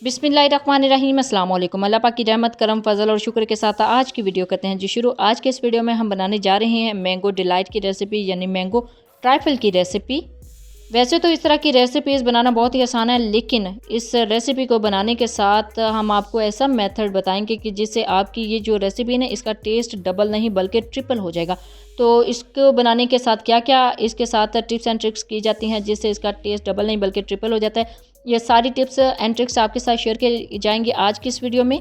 बिस्मिल्लाहिर्रहमानिर्रहीम, अस्सलाम वालेकुम। अल्लाह पाक की रहमत, करम, फजल और शुक्र के साथ आज की वीडियो करते हैं जी शुरू। आज के इस वीडियो में हम बनाने जा रहे हैं मैंगो डिलाइट की रेसिपी, यानी मैंगो ट्राइफल की रेसिपी। वैसे तो इस तरह की रेसिपीज़ बनाना बहुत ही आसान है, लेकिन इस रेसिपी को बनाने के साथ हम आपको ऐसा मेथड बताएंगे कि जिससे आपकी ये जो रेसिपी है ना, इसका टेस्ट डबल नहीं बल्कि ट्रिपल हो जाएगा। तो इसको बनाने के साथ क्या क्या इसके साथ टिप्स एंड ट्रिक्स की जाती हैं जिससे इसका टेस्ट डबल नहीं बल्कि ट्रिपल हो जाता है, ये सारी टिप्स एंड ट्रिक्स आपके साथ शेयर की जाएंगी आज की इस वीडियो में।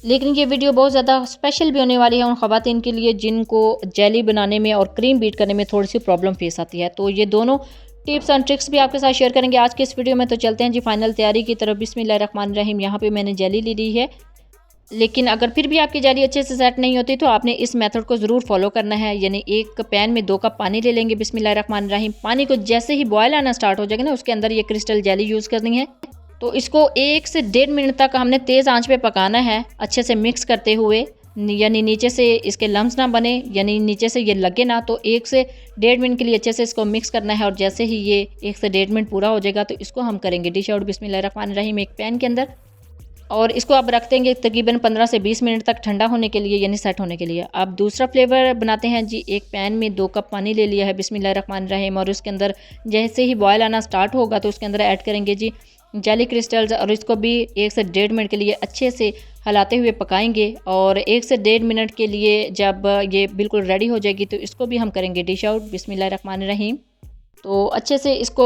लेकिन ये वीडियो बहुत ज़्यादा स्पेशल भी होने वाली है उन ख़वातीन के लिए जिनको जेली बनाने में और क्रीम बीट करने में थोड़ी सी प्रॉब्लम फेस आती है। तो ये दोनों टिप्स एंड ट्रिक्स भी आपके साथ शेयर करेंगे आज के इस वीडियो में। तो चलते हैं जी फाइनल तैयारी की तरफ। बिस्मिल्लाहिर्रहमानिर्रहीम। यहाँ पे मैंने जेली ले ली है, लेकिन अगर फिर भी आपकी जेली अच्छे से सेट नहीं होती तो आपने इस मेथड को ज़रूर फॉलो करना है। यानी एक पैन में 2 कप पानी ले लेंगे। बिस्मिल्लाहिर्रहमानिर्रहीम। पानी को जैसे ही बॉयल आना स्टार्ट हो जाएगा ना, उसके अंदर ये क्रिस्टल जेली यूज़ करनी है। तो इसको 1 से 1.5 मिनट तक हमने तेज़ आंच पे पकाना है, अच्छे से मिक्स करते हुए, यानी नीचे से इसके लम्स ना बने, यानी नीचे से ये लगे ना। तो 1 से 1.5 मिनट के लिए अच्छे से इसको मिक्स करना है। और जैसे ही ये 1 से 1.5 मिनट पूरा हो जाएगा तो इसको हम करेंगे डिश आउट बिस्मिल्लाहिर्रहमानिर्रहीम एक पैन के अंदर। और इसको आप रख देंगे तकरीबन 15 से 20 मिनट तक ठंडा होने के लिए, यानी सेट होने के लिए। अब दूसरा फ्लेवर बनाते हैं जी। एक पैन में 2 कप पानी ले लिया है बिस्मिल्लाहिर्रहमानिर्रहीम, और उसके अंदर जैसे ही बॉयल आना स्टार्ट होगा तो उसके अंदर ऐड करेंगे जी जेली क्रिस्टल्स, और इसको भी 1 से 1.5 मिनट के लिए अच्छे से हिलाते हुए पकाएंगे। और 1 से 1.5 मिनट के लिए जब ये बिल्कुल रेडी हो जाएगी तो इसको भी हम करेंगे डिश आउट बिस्मिल्लाहिर्रहमानिर्रहीम। तो अच्छे से इसको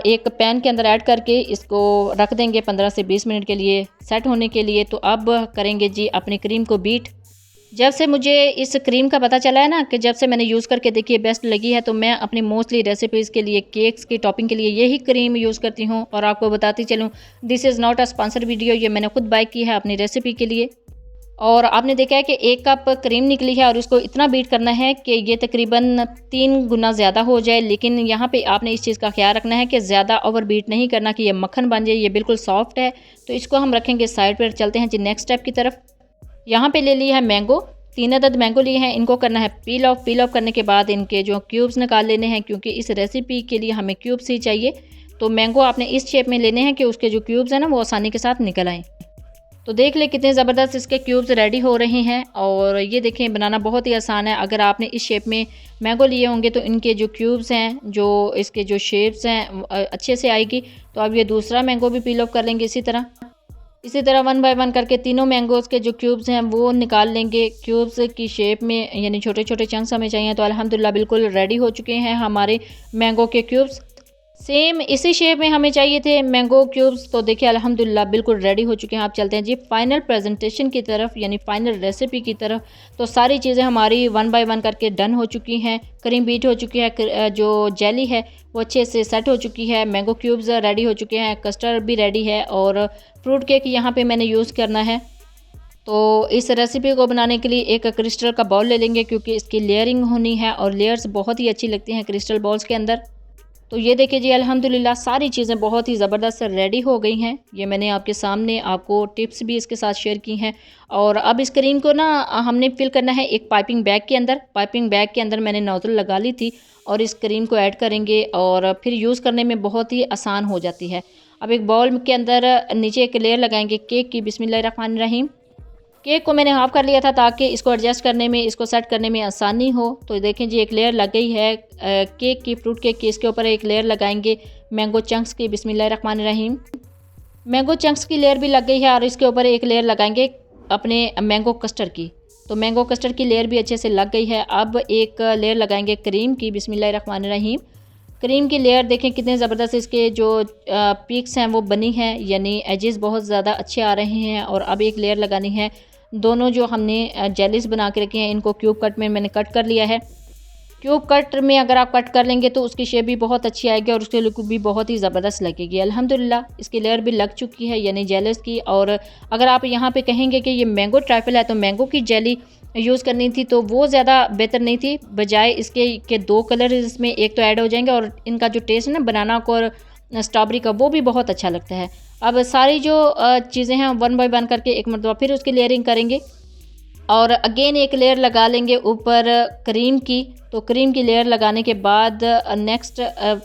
एक पैन के अंदर ऐड करके इसको रख देंगे 15 से 20 मिनट के लिए सेट होने के लिए। तो अब करेंगे जी अपनी क्रीम को बीट। जब से मुझे इस क्रीम का पता चला है ना, कि जब से मैंने यूज़ करके देखी है बेस्ट लगी है, तो मैं अपनी मोस्टली रेसिपीज़ के लिए केक्स की टॉपिंग के लिए यही क्रीम यूज़ करती हूँ। और आपको बताती चलूँ, this is not a sponsor video, ये मैंने खुद बाय की है अपनी रेसिपी के लिए। और आपने देखा है कि 1 कप क्रीम निकली है और उसको इतना बीट करना है कि ये तकरीबन 3 गुना ज़्यादा हो जाए। लेकिन यहाँ पे आपने इस चीज़ का ख्याल रखना है कि ज़्यादा ओवर बीट नहीं करना कि ये मक्खन बन जाए। ये बिल्कुल सॉफ्ट है, तो इसको हम रखेंगे साइड पर। चलते हैं जी नेक्स्ट स्टेप की तरफ। यहाँ पे ले लिया है मैंगो, 3 अदद मैंगो लिए हैं। इनको करना है पील ऑफ। पील ऑफ करने के बाद इनके जो क्यूब्स निकाल लेने हैं, क्योंकि इस रेसिपी के लिए हमें क्यूब्स ही चाहिए। तो मैंगो आपने इस शेप में लेने हैं कि उसके जो क्यूब्स हैं ना वो आसानी के साथ निकल आएँ। तो देख ले कितने ज़बरदस्त इसके क्यूब्स रेडी हो रहे हैं। और ये देखें, बनाना बहुत ही आसान है। अगर आपने इस शेप में मैंगो लिए होंगे तो इनके जो क्यूब्स हैं, जो इसके जो शेप्स हैं अच्छे से आएगी। तो अब ये दूसरा मैंगो भी पील ऑफ कर लेंगे इसी तरह 1 बाय 1 करके तीनों मैंगोज़ के जो क्यूब्स हैं वो निकाल लेंगे। क्यूब्स की शेप में, यानी छोटे छोटे चंक्स हमें चाहिए। तो अल्हम्दुलिल्लाह बिल्कुल रेडी हो चुके हैं हमारे मैंगो के क्यूब्स। सेम इसी शेप में हमें चाहिए थे मैंगो क्यूब्स। तो देखिए अल्हम्दुलिल्लाह बिल्कुल रेडी हो चुके हैं। आप चलते हैं जी फाइनल प्रेजेंटेशन की तरफ, यानी फाइनल रेसिपी की तरफ। तो सारी चीज़ें हमारी 1 बाय 1 करके डन हो चुकी हैं। क्रीम बीट हो चुकी है, जो जेली है वो अच्छे से सेट हो चुकी है, मैंगो क्यूब्स रेडी हो चुके हैं, कस्टर्ड भी रेडी है, और फ्रूट केक यहाँ पे मैंने यूज़ करना है। तो इस रेसिपी को बनाने के लिए एक क्रिस्टल का बाउल ले लेंगे, क्योंकि इसकी लेयरिंग होनी है और लेयर्स बहुत ही अच्छी लगती हैं क्रिस्टल बॉल्स के अंदर। तो ये देखिए जी अल्हम्दुलिल्लाह सारी चीज़ें बहुत ही ज़बरदस्त रेडी हो गई हैं। ये मैंने आपके सामने आपको टिप्स भी इसके साथ शेयर की हैं। और अब इस क्रीम को ना हमने फिल करना है एक पाइपिंग बैग के अंदर। पाइपिंग बैग के अंदर मैंने नोज़ल लगा ली थी और इस क्रीम को ऐड करेंगे, और फिर यूज़ करने में बहुत ही आसान हो जाती है। अब एक बाउल के अंदर नीचे एक लेयर लगाएंगे केक की बिस्मिल्लाहिर्रहमानिर्रहीम। केक को मैंने हाफ़ कर लिया था ताकि इसको एडजस्ट करने में, इसको सेट करने में आसानी हो। तो देखें जी एक लेयर लग गई है केक की, फ्रूट केक की। इसके ऊपर एक लेयर लगाएंगे मैंगो चंक्स की बिस्मिल्लाहिर्रहमानिर्रहीम। मैंगो चंक्स की लेयर भी लग गई है, और इसके ऊपर एक लेयर लगाएंगे अपने मैंगो कस्टर्ड की। तो मैंगो कस्टर्ड की लेयर भी अच्छे से लग गई है। अब एक लेयर लगाएंगे क्रीम की बिस्मिल्लाहिर्रहमानिर्रहीम। क्रीम की लेयर देखें कितने ज़बरदस्त इसके जो पीक्स हैं वो बनी हैं, यानी एजेस बहुत ज़्यादा अच्छे आ रहे हैं। और अब एक लेयर लगानी है दोनों जो हमने जेलीस बना के रखे हैं, इनको क्यूब कट में मैंने कट कर लिया है। क्यूब कट में अगर आप कट कर लेंगे तो उसकी शेप भी बहुत अच्छी आएगी और उसकी लुक भी बहुत ही ज़बरदस्त लगेगी। अल्हम्दुलिल्लाह इसकी लेयर भी लग चुकी है, यानी जेलिस की। और अगर आप यहाँ पे कहेंगे कि ये मैंगो ट्राइफल है तो मैंगो की जेली यूज़ करनी थी, तो वो ज़्यादा बेहतर नहीं थी। बजाय इसके के 2 कलर इसमें एक तो ऐड हो जाएंगे, और इनका जो टेस्ट है ना बनाना का और स्ट्रॉबेरी का, वो भी बहुत अच्छा लगता है। अब सारी जो चीज़ें हैं 1 बाय 1 करके एक मरतबा फिर उसकी लेयरिंग करेंगे। और अगेन एक लेयर लगा लेंगे ऊपर क्रीम की। तो क्रीम की लेयर लगाने के बाद नेक्स्ट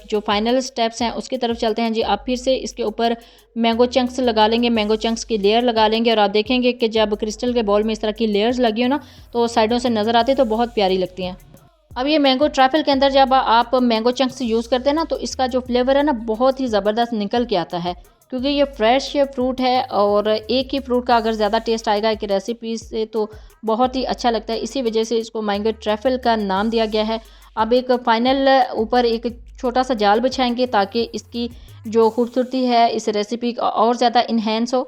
जो फाइनल स्टेप्स हैं उसकी तरफ चलते हैं जी। आप फिर से इसके ऊपर मैंगो चंक्स लगा लेंगे, मैंगो चंक्स की लेयर लगा लेंगे और आप देखेंगे कि जब क्रिस्टल के बॉल में इस तरह की लेयर्स लगी हो ना तो साइडों से नज़र आती है तो बहुत प्यारी लगती हैं। अब ये मैंगो ट्रैफल के अंदर जब आप मैंगो चंक्स यूज़ करते हैं ना तो इसका जो फ्लेवर है ना बहुत ही ज़बरदस्त निकल के आता है, क्योंकि ये फ्रेश फ्रूट है और एक ही फ्रूट का अगर ज़्यादा टेस्ट आएगा एक रेसिपी से तो बहुत ही अच्छा लगता है। इसी वजह से इसको मैंगो ट्रैफल का नाम दिया गया है। अब एक फ़ाइनल ऊपर एक छोटा सा जाल बिछाएंगे ताकि इसकी जो खूबसूरती है इस रेसिपी का और ज़्यादा इन्हेंस हो।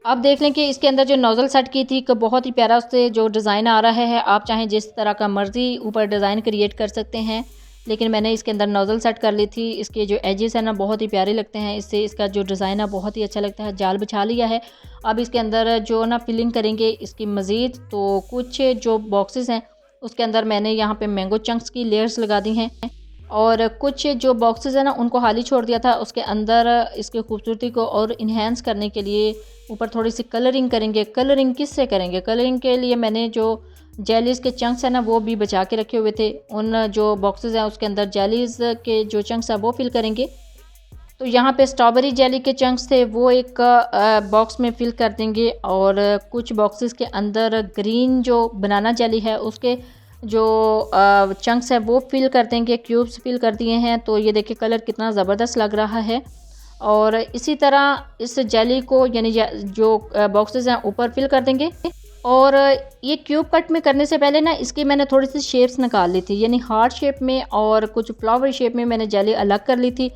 आप देख लें कि इसके अंदर जो नोज़ल सेट की थी कि बहुत ही प्यारा उससे जो डिज़ाइन आ रहा है। आप चाहें जिस तरह का मर्ज़ी ऊपर डिज़ाइन क्रिएट कर सकते हैं, लेकिन मैंने इसके अंदर नोज़ल सेट कर ली थी। इसके जो एजेस हैं ना बहुत ही प्यारे लगते हैं, इससे इसका जो डिज़ाइन है बहुत ही अच्छा लगता है। जाल बिछा लिया है। अब इसके अंदर जो ना फिलिंग करेंगे इसकी मज़ीद, तो कुछ जो बॉक्सेस हैं उसके अंदर मैंने यहाँ पे मैंगो चंक्स की लेयर्स लगा दी हैं और कुछ जो बॉक्सेस हैं ना उनको खाली छोड़ दिया था। उसके अंदर इसकी खूबसूरती को और इन्हेंस करने के लिए ऊपर थोड़ी सी कलरिंग करेंगे। कलरिंग किस से करेंगे? कलरिंग के लिए मैंने जो जेलीज़ के चंक्स हैं ना वो भी बचा के रखे हुए थे। उन जो बॉक्सेस हैं उसके अंदर जेलीज़ के जो चंक्स हैं वो फिल करेंगे। तो यहाँ पे स्ट्रॉबेरी जेली के चंक्स थे वो एक बॉक्स में फिल कर देंगे और कुछ बॉक्सेस के अंदर ग्रीन जो बनाना जेली है उसके जो चंक्स है वो फिल कर देंगे। क्यूब्स फिल कर दिए हैं। तो ये देखिए कलर कितना ज़बरदस्त लग रहा है। और इसी तरह इस जेली को यानी जो बॉक्सेस हैं ऊपर फिल कर देंगे। और ये क्यूब कट में करने से पहले ना इसकी मैंने थोड़ी सी शेप्स निकाल ली थी, यानी हार्ट शेप में और कुछ फ्लावर शेप में मैंने जेली अलग कर ली थी।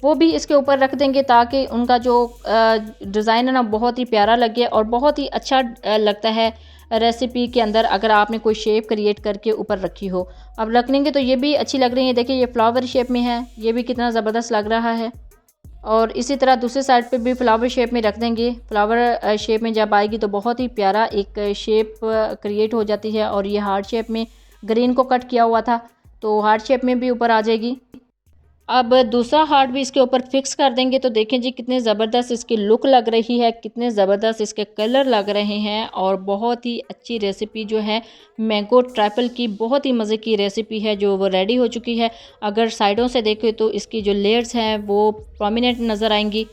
वो भी इसके ऊपर रख देंगे ताकि उनका जो डिज़ाइन है ना बहुत ही प्यारा लगे और बहुत ही अच्छा लगता है रेसिपी के अंदर अगर आपने कोई शेप क्रिएट करके ऊपर रखी हो। अब रख लेंगे तो ये भी अच्छी लग रही है। देखिए ये फ्लावर शेप में है, ये भी कितना ज़बरदस्त लग रहा है। और इसी तरह दूसरी साइड पे भी फ्लावर शेप में रख देंगे। फ्लावर शेप में जब आएगी तो बहुत ही प्यारा एक शेप क्रिएट हो जाती है। और ये हार्ट शेप में ग्रीन को कट किया हुआ था तो हार्ट शेप में भी ऊपर आ जाएगी। अब दूसरा हार्ट भी इसके ऊपर फिक्स कर देंगे। तो देखें जी कितने ज़बरदस्त इसकी लुक लग रही है, कितने ज़बरदस्त इसके कलर लग रहे हैं। और बहुत ही अच्छी रेसिपी जो है मैंगो ट्रैफल की, बहुत ही मज़े की रेसिपी है जो वो रेडी हो चुकी है। अगर साइडों से देखें तो इसकी जो लेयर्स हैं वो प्रोमिनेंट नज़र आएंगी।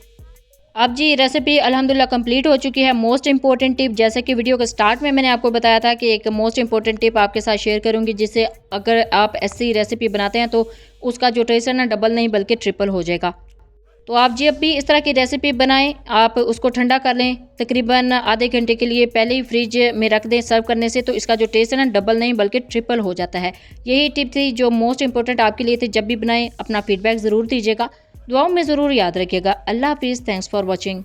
अब जी रेसिपी अल्हम्दुलिल्लाह कंप्लीट हो चुकी है। मोस्ट इंपॉर्टेंट टिप, जैसे कि वीडियो के स्टार्ट में मैंने आपको बताया था कि एक मोस्ट इंपॉर्टेंट टिप आपके साथ शेयर करूंगी, जिससे अगर आप ऐसी रेसिपी बनाते हैं तो उसका जो टेस्ट है ना डबल नहीं बल्कि ट्रिपल हो जाएगा। तो आप जब भी इस तरह की रेसिपी बनाएं आप उसको ठंडा कर लें तकरीबन आधे घंटे के लिए, पहले ही फ्रिज में रख दें सर्व करने से, तो इसका जो टेस्ट है ना डबल नहीं बल्कि ट्रिपल हो जाता है। यही टिप थी जो मोस्ट इंपॉर्टेंट आपके लिए थी। जब भी बनाएं अपना फीडबैक ज़रूर दीजिएगा, दुआओं में ज़रूर याद रखिएगा। अल्लाह हाफिज़, थैंक्स फॉर वॉचिंग।